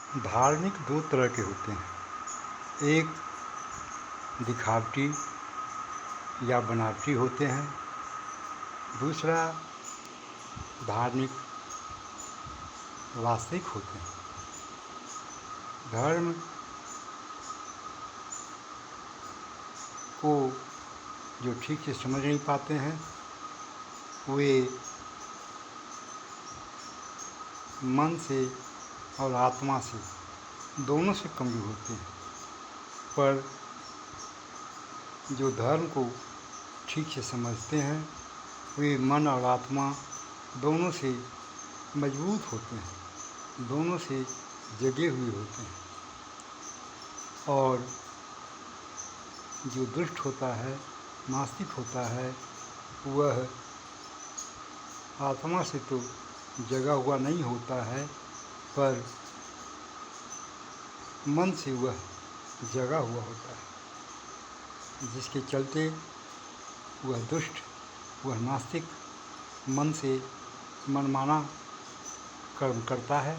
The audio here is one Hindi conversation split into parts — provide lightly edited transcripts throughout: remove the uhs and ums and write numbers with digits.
धार्मिक दो तरह के होते हैं। एक दिखावटी या बनावटी होते हैं, दूसरा धार्मिक वास्तविक होते हैं। धर्म को जो ठीक से समझ नहीं पाते हैं वे मन से और आत्मा से दोनों से कमज़ोर होते हैं, पर जो धर्म को ठीक से समझते हैं वे मन और आत्मा दोनों से मजबूत होते हैं, दोनों से जगे हुए होते हैं। और जो दुष्ट होता है, नास्तिक होता है, वह आत्मा से तो जगा हुआ नहीं होता है, पर मन से वह जगा हुआ होता है, जिसके चलते वह दुष्ट, वह नास्तिक मन से मनमाना कर्म करता है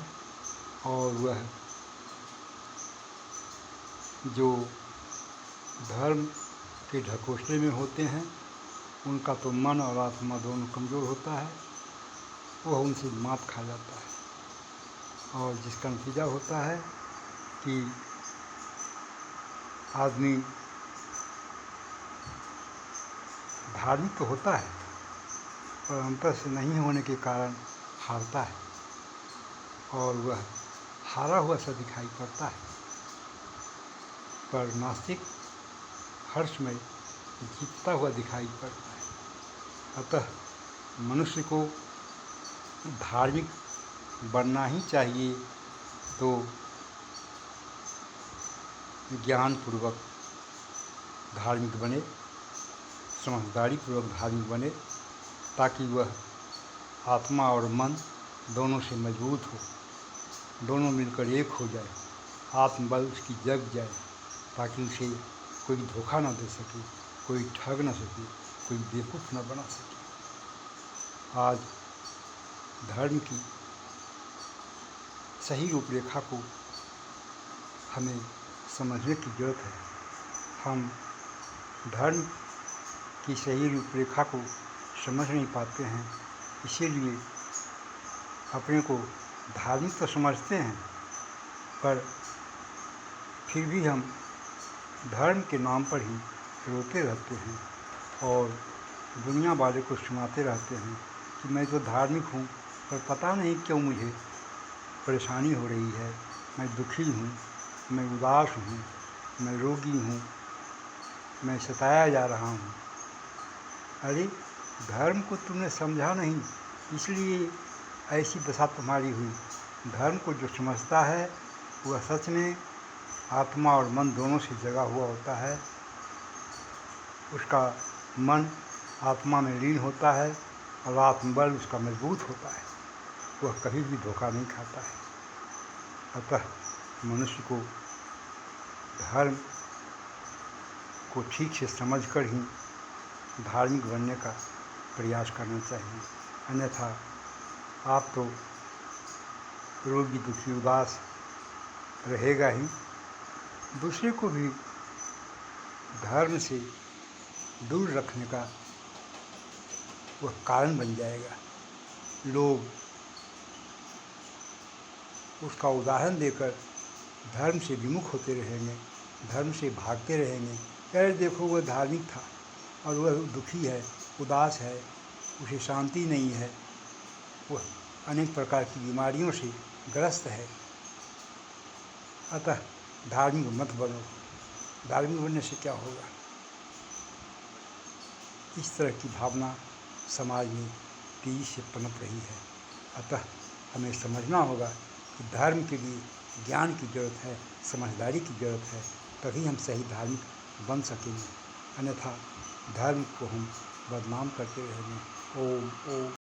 और वह जो धर्म के ढकोसले में होते हैं उनका तो मन और आत्मा दोनों कमज़ोर होता है, वह उनसे मात खा जाता है। और जिसका नतीजा होता है कि आदमी धार्मिक तो होता है पर अंतर से नहीं होने के कारण हारता है और वह हारा हुआ सा दिखाई पड़ता है। पर नास्तिक हर समय जीतता हुआ दिखाई पड़ता है। अतः मनुष्य को धार्मिक बनना ही चाहिए, तो ज्ञानपूर्वक धार्मिक बने, समझदारीपूर्वक धार्मिक बने, ताकि वह आत्मा और मन दोनों से मजबूत हो, दोनों मिलकर एक हो जाए, आत्मबल उसकी जग जाए, ताकि उसे कोई धोखा न दे सके, कोई ठग न सके, कोई बेवकूफ़ न बना सके। आज धर्म की सही रूपरेखा को हमें समझने की ज़रूरत है। हम धर्म की सही रूपरेखा को समझ नहीं पाते हैं, इसीलिए अपने को धार्मिक तो समझते हैं, पर फिर भी हम धर्म के नाम पर ही रोते रहते हैं और दुनिया वाले को सुनाते रहते हैं कि मैं तो धार्मिक हूँ, पर पता नहीं क्यों मुझे परेशानी हो रही है, मैं दुखी हूँ, मैं उदास हूँ, मैं रोगी हूँ, मैं सताया जा रहा हूँ। अरे धर्म को तुमने समझा नहीं, इसलिए ऐसी दशा तुम्हारी हुई। धर्म को जो समझता है वह सच में आत्मा और मन दोनों से जगा हुआ होता है, उसका मन आत्मा में लीन होता है और आत्मबल उसका मजबूत होता है, वह कभी भी धोखा नहीं खाता है। अतः मनुष्य को धर्म को ठीक से समझकर ही धार्मिक बनने का प्रयास करना चाहिए, अन्यथा आप तो रोगी, दुखी, उदास रहेगा ही, दूसरे को भी धर्म से दूर रखने का वह कारण बन जाएगा। लोग उसका उदाहरण देकर धर्म से विमुख होते रहेंगे, धर्म से भागते रहेंगे। अरे देखो वह धार्मिक था और वह दुखी है, उदास है, उसे शांति नहीं है, वह अनेक प्रकार की बीमारियों से ग्रस्त है, अतः धार्मिक मत बनो। धार्मिक बनने से क्या होगा? इस तरह की भावना समाज में तेजी से पनप रही है। अतः हमें समझना होगा कि धर्म के लिए ज्ञान की ज़रूरत है, समझदारी की ज़रूरत है, तभी हम सही धार्मिक बन सकेंगे, अन्यथा धर्म को हम बदनाम करते रहेंगे। ओम ओम।